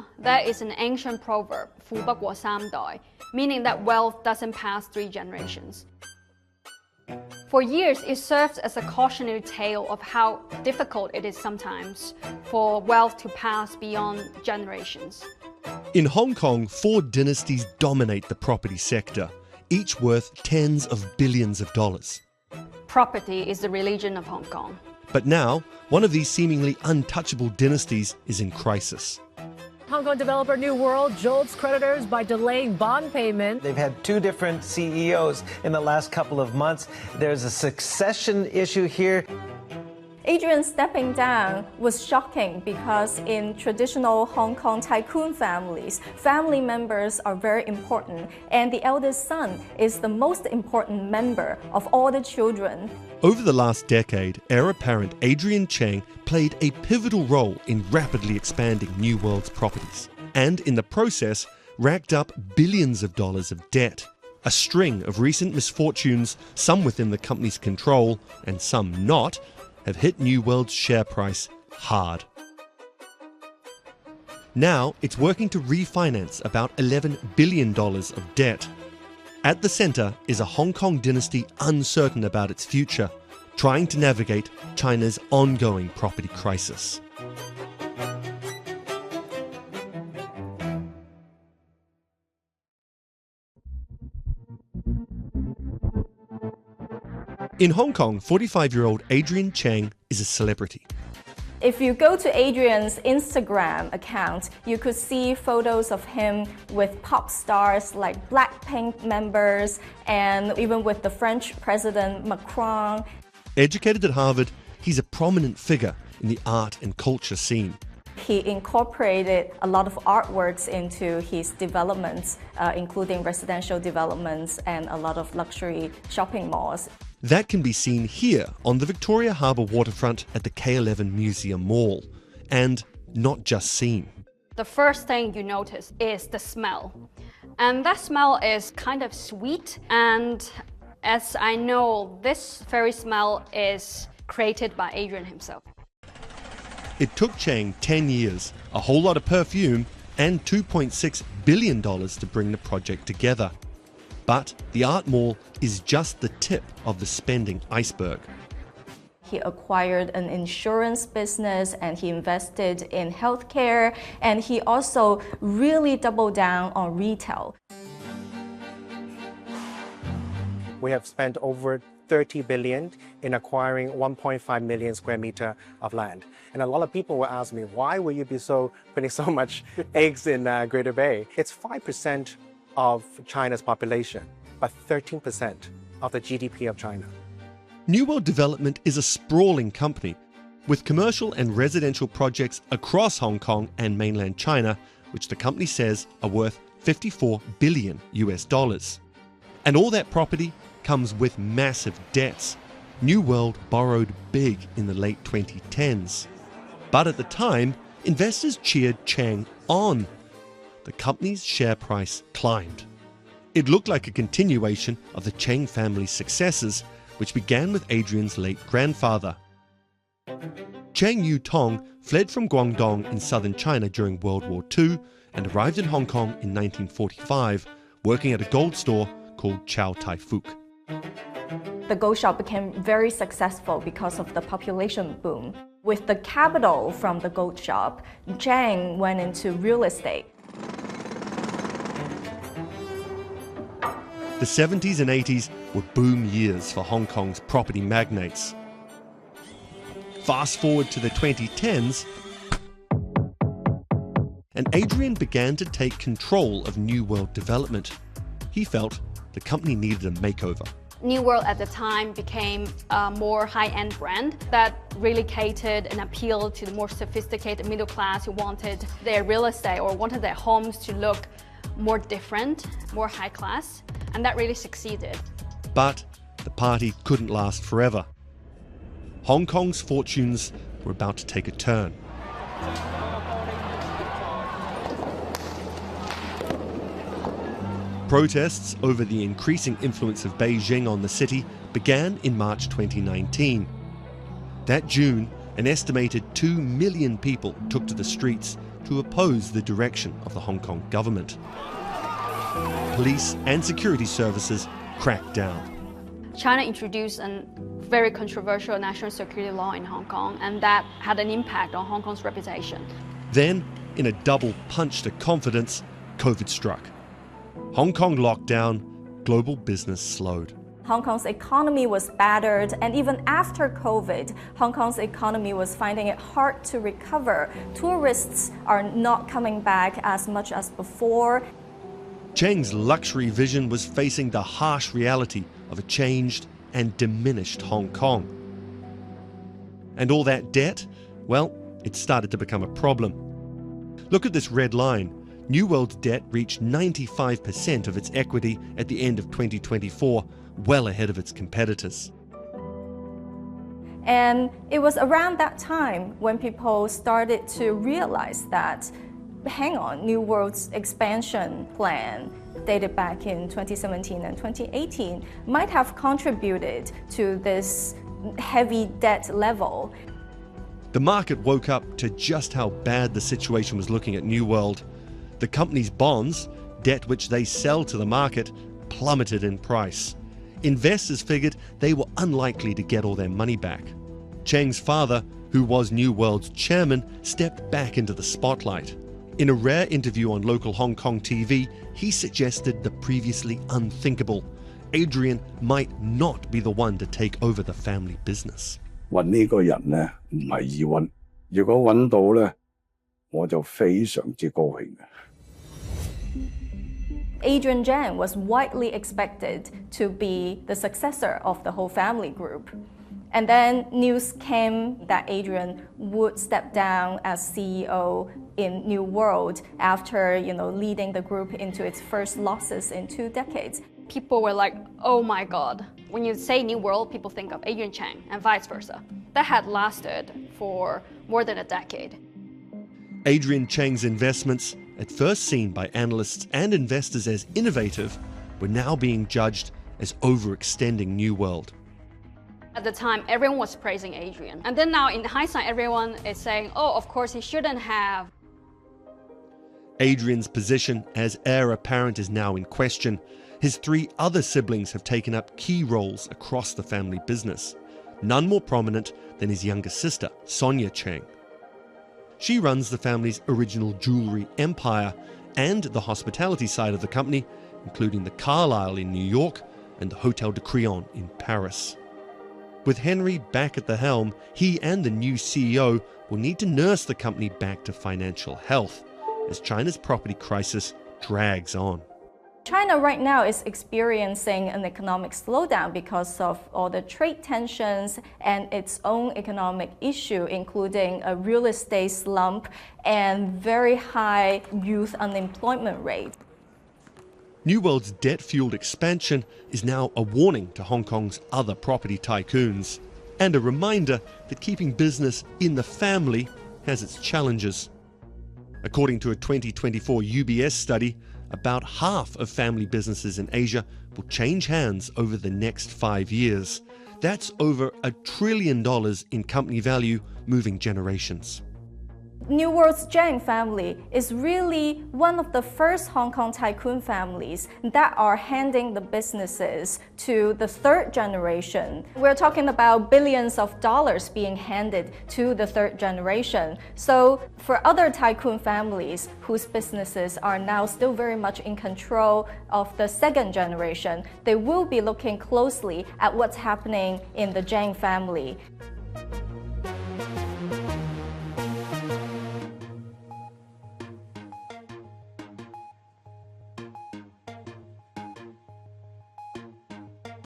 China, there is an ancient proverb, 富不過三代, meaning that wealth doesn't pass 3 generations. For years, it serves as a cautionary tale of how difficult it is sometimes for wealth to pass beyond generations. In Hong Kong, 4 dynasties dominate the property sector, each worth tens of billions of dollars. Property is the religion of Hong Kong. But now, one of these seemingly untouchable dynasties is in crisis. Hong Kong developer New World jolts creditors by delaying bond payment. They've had 2 different CEOs in the last couple of months. There's a succession issue here. Adrian stepping down was shocking because in traditional Hong Kong tycoon families, family members are very important, and the eldest son is the most important member of all the children. Over the last decade, heir apparent Adrian Cheng played a pivotal role in rapidly expanding New World's properties, and in the process racked up billions of dollars of debt. A string of recent misfortunes, some within the company's control and some not, have hit New World's share price hard. Now it's working to refinance about $11 billion of debt. At the centre is a Hong Kong dynasty uncertain about its future, trying to navigate China's ongoing property crisis. In Hong Kong, 45-year-old Adrian Cheng is a celebrity. If you go to Adrian's Instagram account, you could see photos of him with pop stars like Blackpink members and even with the French President Macron. Educated at Harvard, he's a prominent figure in the art and culture scene. He incorporated a lot of artworks into his developments, including residential developments and a lot of luxury shopping malls. That can be seen here on the Victoria Harbour waterfront at the K11 Museum Mall. And not just seen. The first thing you notice is the smell. And that smell is kind of sweet. And as I know, this very smell is created by Adrian himself. It took Cheng 10 years, a whole lot of perfume, and $2.6 billion to bring the project together. But the art mall is just the tip of the spending iceberg. He acquired an insurance business and he invested in healthcare, and he also really doubled down on retail. We have spent over 30 billion in acquiring 1.5 million square meter of land. And a lot of people will ask me, why will you be putting so much eggs in Greater Bay? It's 5% of China's population, but 13% of the GDP of China. New World Development is a sprawling company with commercial and residential projects across Hong Kong and mainland China, which the company says are worth $54 billion US. And all that property comes with massive debts. New World borrowed big in the late 2010s. But at the time, investors cheered Cheng on. The company's share price climbed. It looked like a continuation of the Cheng family's successes, which began with Adrian's late grandfather. Cheng Yu Tong fled from Guangdong in southern China during World War II and arrived in Hong Kong in 1945, working at a gold store called Chow Tai Fook. The gold shop became very successful because of the population boom. With the capital from the gold shop, Cheng went into real estate. The 70s and 80s were boom years for Hong Kong's property magnates. Fast forward to the 2010s, and Adrian began to take control of New World Development. He felt the company needed a makeover. New World at the time became a more high-end brand that really catered and appealed to the more sophisticated middle class who wanted their real estate or wanted their homes to look more different, more high class, and that really succeeded. But the party couldn't last forever. Hong Kong's fortunes were about to take a turn. Protests over the increasing influence of Beijing on the city began in March 2019. That June, an estimated 2 million people took to the streets to to oppose the direction of the Hong Kong government. Police and security services cracked down. China introduced a very controversial national security law in Hong Kong, and that had an impact on Hong Kong's reputation. Then, in a double punch to confidence, COVID struck. Hong Kong locked down, global business slowed. Hong Kong's economy was battered, and even after COVID, Hong Kong's economy was finding it hard to recover. Tourists are not coming back as much as before. Cheng's luxury vision was facing the harsh reality of a changed and diminished Hong Kong. And all that debt, well, it started to become a problem. Look at this red line. New World's debt reached 95% of its equity at the end of 2024, well ahead of its competitors. And it was around that time when people started to realize that, hang on, New World's expansion plan dated back in 2017 and 2018 might have contributed to this heavy debt level. The market woke up to just how bad the situation was looking at New World. The company's bonds, debt which they sell to the market, plummeted in price. Investors figured they were unlikely to get all their money back. Cheng's father, who was New World's chairman, stepped back into the spotlight. In a rare interview on local Hong Kong TV, he suggested the previously unthinkable. Adrian might not be the one to take over the family business. 揾呢個人呢，唔係易揾。如果揾到呢，我就非常之高興嘅。Adrian Zhang was widely expected to be the successor of the whole family group. And then news came that Adrian would step down as CEO in New World after, leading the group into its first losses in 2 decades. People were like, oh my God. When you say New World, people think of Adrian Cheng and vice versa. That had lasted for more than a decade. Adrian Cheng's investments, at first seen by analysts and investors as innovative, were now being judged as overextending New World. At the time, everyone was praising Adrian. And then now, in hindsight, everyone is saying, oh, of course, he shouldn't have. Adrian's position as heir apparent is now in question. His 3 other siblings have taken up key roles across the family business, none more prominent than his younger sister, Sonia Cheng. She runs the family's original jewelry empire and the hospitality side of the company, including the Carlyle in New York and the Hotel de Crillon in Paris. With Henry back at the helm, he and the new CEO will need to nurse the company back to financial health as China's property crisis drags on. China right now is experiencing an economic slowdown because of all the trade tensions and its own economic issue, including a real estate slump and very high youth unemployment rate. New World's debt-fueled expansion is now a warning to Hong Kong's other property tycoons, and a reminder that keeping business in the family has its challenges. According to a 2024 UBS study, about half of family businesses in Asia will change hands over the next 5 years. That's over $1 trillion in company value, moving generations. New World's Zhang family is really one of the first Hong Kong tycoon families that are handing the businesses to the 3rd generation. We're talking about billions of dollars being handed to the 3rd generation. So for other tycoon families whose businesses are now still very much in control of the 2nd generation, they will be looking closely at what's happening in the Zhang family.